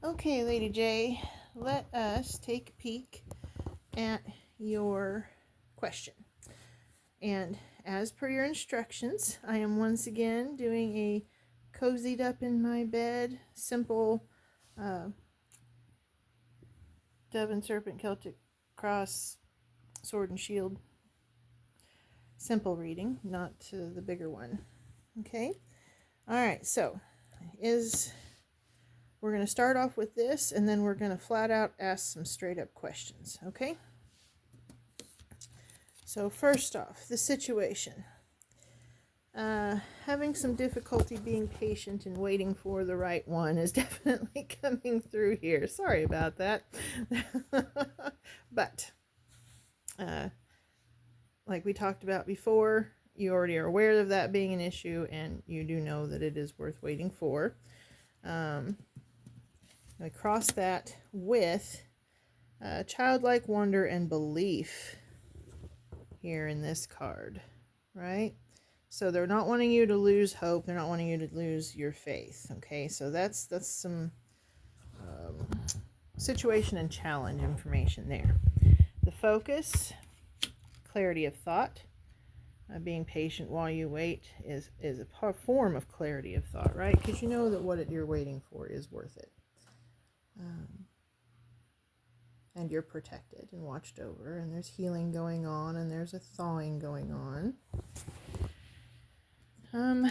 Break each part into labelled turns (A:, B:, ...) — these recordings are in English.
A: Okay, Lady J, let us take a peek at your question. And as per your instructions, I am once again doing a cozied up in my bed, simple uh, Dove and Serpent Celtic Cross Sword and Shield simple reading, not the bigger one. Okay? Alright, so we're going to start off with this, and then we're going to flat out ask some straight up questions. Okay? So first off, the situation. Having some difficulty being patient and waiting for the right one is definitely coming through here. Sorry about that. But, like we talked about before, you already are aware of that being an issue, and you do know that it is worth waiting for. I cross that with childlike wonder and belief here in this card, right? So they're not wanting you to lose hope. They're not wanting you to lose your faith. Okay, so that's some situation and challenge information there. The focus, clarity of thought, being patient while you wait is a form of clarity of thought, right? Because you know that what you're waiting for is worth it. And you're protected and watched over, and there's healing going on, and there's a thawing going on. I'm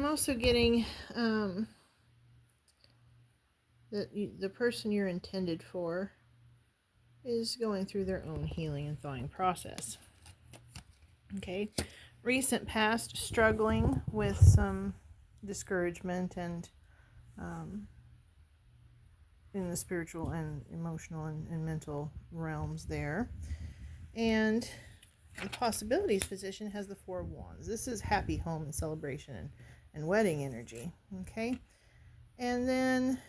A: also getting that the person you're intended for is going through their own healing and thawing process. Okay, recent past struggling with some discouragement and in the spiritual and emotional and mental realms there. And the possibilities position has the Four of Wands. This is happy home and celebration and wedding energy. Okay, and then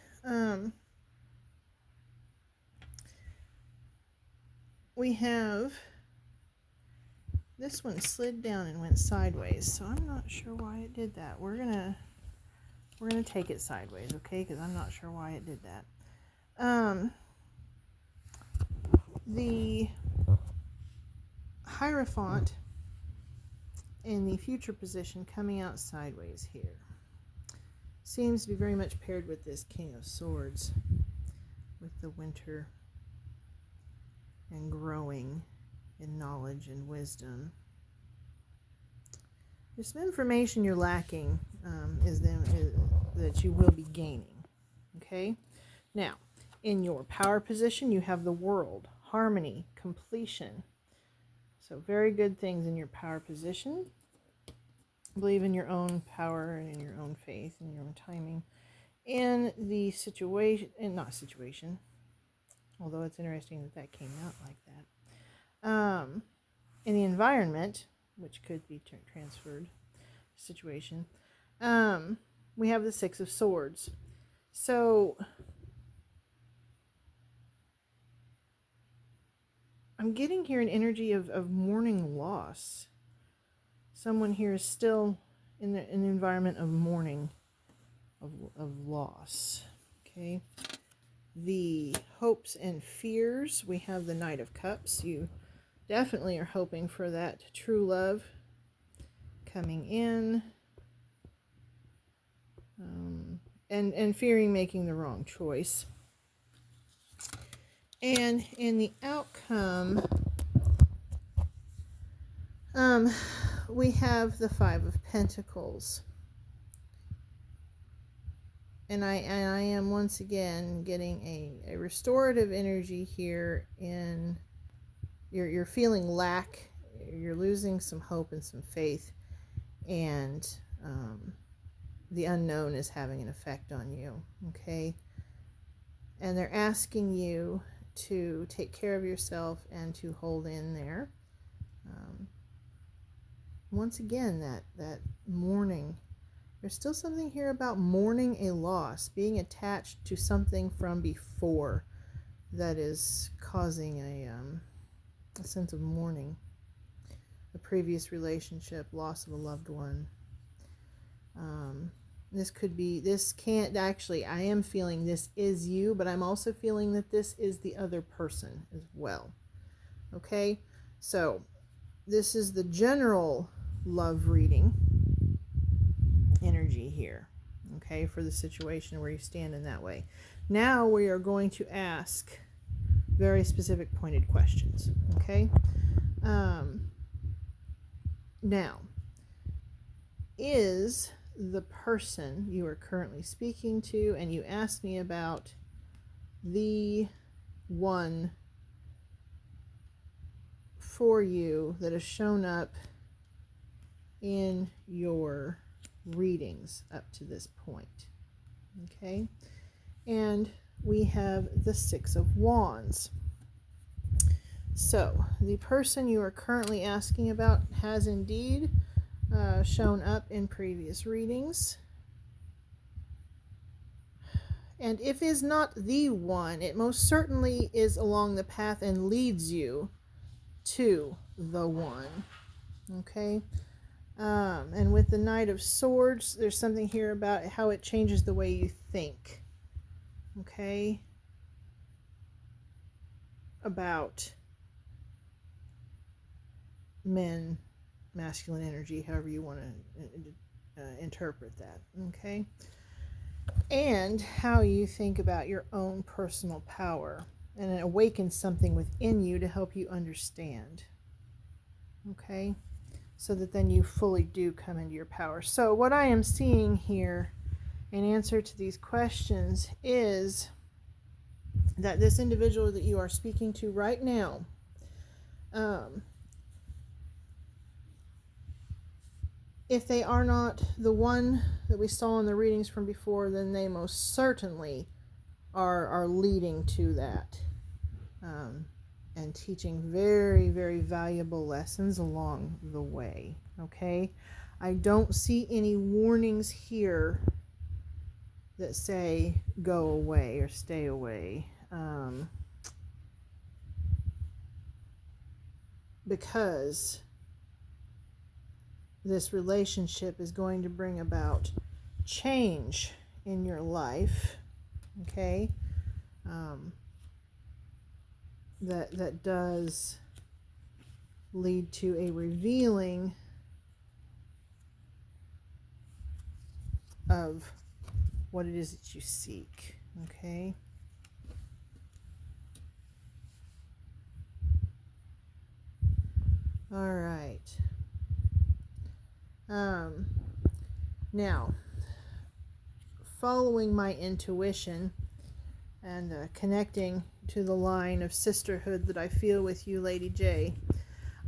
A: we have this one slid down and went sideways, so I'm not sure why it did that. We're gonna take it sideways, okay? Because I'm not sure why it did that. The Hierophant in the future position coming out sideways here seems to be very much paired with this King of Swords, with the winter and growing in knowledge and wisdom. There's some information you're lacking is that you will be gaining. Okay? Now, in your power position, you have the World, harmony, completion. So very good things in your power position. Believe in your own power and in your own faith and your own timing. In the situation, and not situation, although it's interesting that came out like that. In the environment, which could be transferred situation, we have the Six of Swords. So I'm getting here an energy of mourning loss. Someone here is still in an environment of mourning, of loss. Okay. The hopes and fears, we have the Knight of Cups. You definitely are hoping for that true love coming in, and fearing making the wrong choice. And in the outcome, we have the Five of Pentacles. And I am once again getting a restorative energy here in you're feeling lack, you're losing some hope and some faith, and the unknown is having an effect on you, okay? And they're asking you to take care of yourself and to hold in there. Once again, that mourning. There's still something here about mourning a loss, being attached to something from before that is causing a sense of mourning. A previous relationship, loss of a loved one. This could be, this can't actually, I am feeling this is you, but I'm also feeling that this is the other person as well. Okay, so this is the general love reading energy here, okay, for the situation where you stand in that way. Now we are going to ask very specific pointed questions, okay? Now, is the person you are currently speaking to, and you asked me about the one for you that has shown up in your readings up to this point, okay? And we have the Six of Wands. So the person you are currently asking about has indeed shown up in previous readings. And if is not the one, it most certainly is along the path and leads you to the one. Okay? And with the Knight of Swords, there's something here about how it changes the way you think. Okay? About men, masculine energy, however you want to interpret that, okay? And how you think about your own personal power, and it awakens something within you to help you understand, okay? So that then you fully do come into your power. So what I am seeing here in answer to these questions is that this individual that you are speaking to right now, if they are not the one that we saw in the readings from before, then they most certainly are leading to that, and teaching very, very valuable lessons along the way, okay? I don't see any warnings here that say go away or stay away, because this relationship is going to bring about change in your life, okay? That does lead to a revealing of what it is that you seek, okay? All right. Now, following my intuition and connecting to the line of sisterhood that I feel with you, Lady J,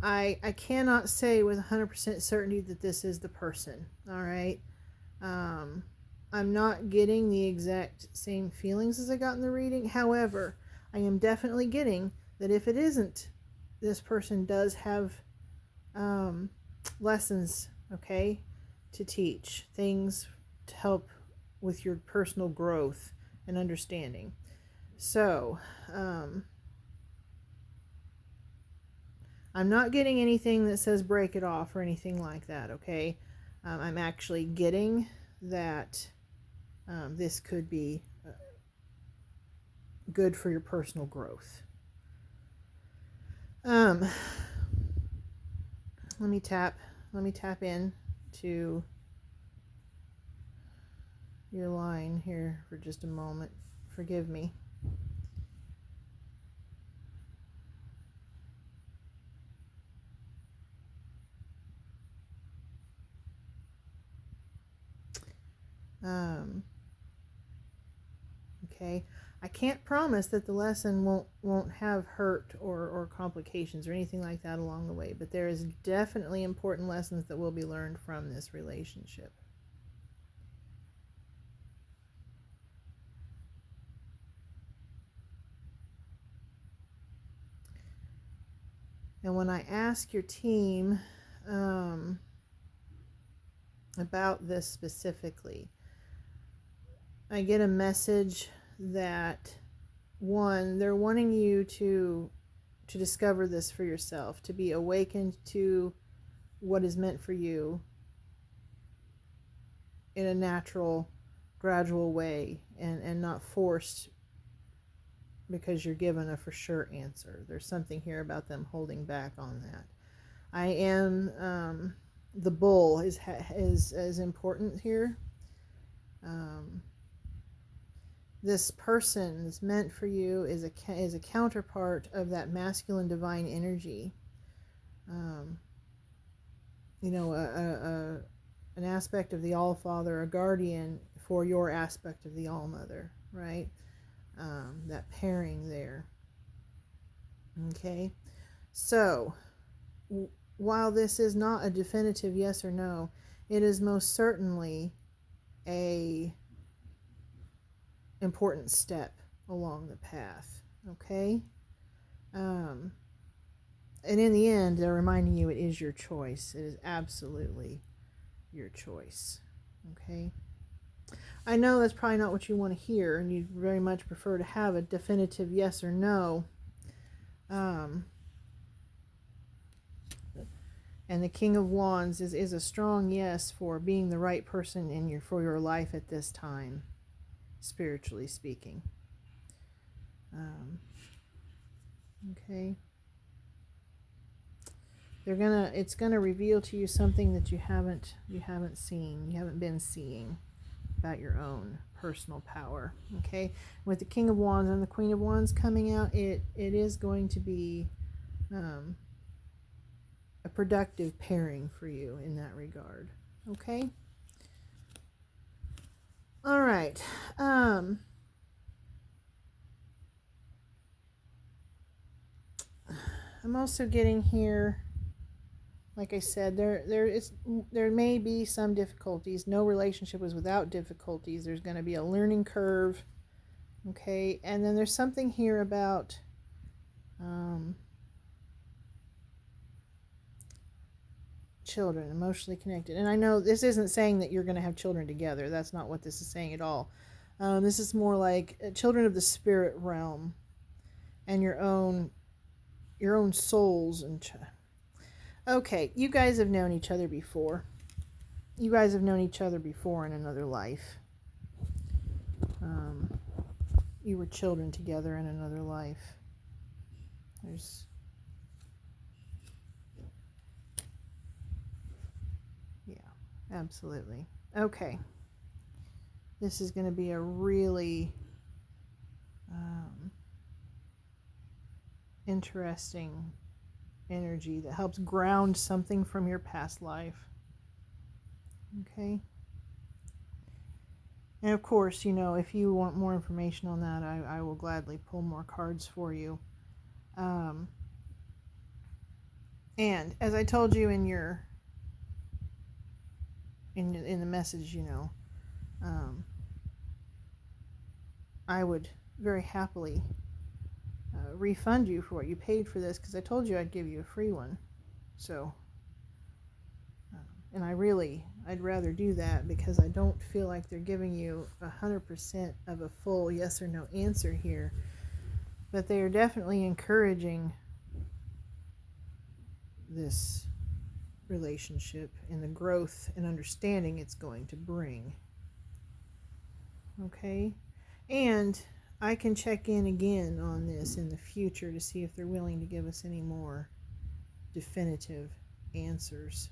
A: I cannot say with 100% certainty that this is the person, all right? I'm not getting the exact same feelings as I got in the reading. However, I am definitely getting that if it isn't, this person does have lessons, okay, to teach, things to help with your personal growth and understanding. So, I'm not getting anything that says break it off or anything like that, okay? I'm actually getting that this could be good for your personal growth. Let me tap in to your line here for just a moment. Forgive me. Okay, I can't promise that the lesson won't have hurt or complications or anything like that along the way, but there is definitely important lessons that will be learned from this relationship. And when I ask your team about this specifically, I get a message that, one, they're wanting you to discover this for yourself, to be awakened to what is meant for you in a natural, gradual way, and not forced because you're given a for sure answer. There's something here about them holding back on that. I am, the bull is important here. This person that's meant for you is a counterpart of that masculine divine energy. You know, an aspect of the All Father, a guardian for your aspect of the All Mother, right? That pairing there. Okay, so while this is not a definitive yes or no, it is most certainly a important step along the path. Okay, and in the end, they're reminding you it is your choice. It is absolutely your choice. Okay, I know that's probably not what you want to hear, and you'd very much prefer to have a definitive yes or no. And the King of Wands is a strong yes for being the right person for your life at this time, spiritually speaking. Okay. It's gonna reveal to you something that you haven't seen, you haven't been seeing about your own personal power. Okay, with the King of Wands and the Queen of Wands coming out, it is going to be a productive pairing for you in that regard. Okay. All right. I'm also getting here, like I said, there may be some difficulties. No relationship is without difficulties. There's going to be a learning curve. Okay, and then there's something here about children, emotionally connected. And I know this isn't saying that you're going to have children together. That's not what this is saying at all. This is more like children of the spirit realm and your own souls. Okay, you guys have known each other before. You guys have known each other before in another life. You were children together in another life. Absolutely. Okay. This is going to be a really interesting energy that helps ground something from your past life. Okay. And of course, you know, if you want more information on that, I will gladly pull more cards for you. And as I told you in the message, you know, I would very happily refund you for what you paid for this, because I told you I'd give you a free one. So, and I'd rather do that, because I don't feel like they're giving you 100% of a full yes or no answer here, but they are definitely encouraging this relationship and the growth and understanding it's going to bring. Okay, and I can check in again on this in the future to see if they're willing to give us any more definitive answers.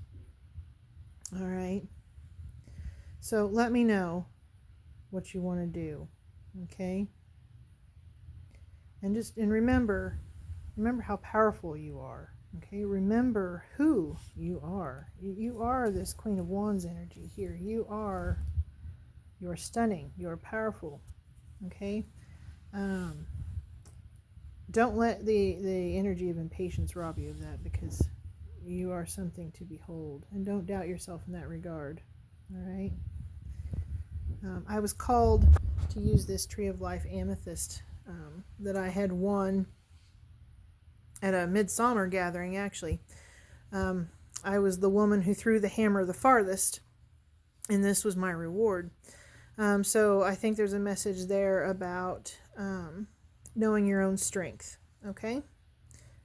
A: All right, so let me know what you want to do. Okay, and remember how powerful you are. Okay, remember who you are. You are this Queen of Wands energy here. You are stunning. You are powerful. Okay, don't let the energy of impatience rob you of that, because you are something to behold, and don't doubt yourself in that regard. All right. I was called to use this Tree of Life amethyst that I had won at a midsummer gathering, actually. I was the woman who threw the hammer the farthest, and this was my reward. So I think there's a message there about knowing your own strength, okay?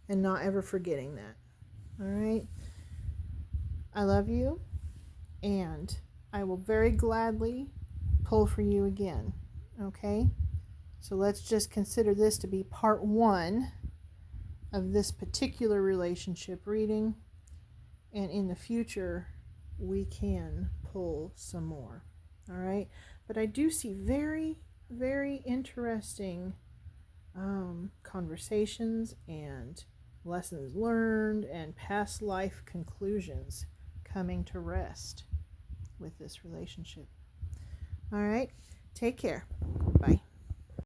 A: And not ever forgetting that. All right? I love you, and I will very gladly pull for you again. Okay? So let's just consider this to be part 1 of this particular relationship reading. And in the future, we can pull some more. All right? But I do see very, very interesting conversations and lessons learned and past life conclusions coming to rest with this relationship. All right, take care. Bye.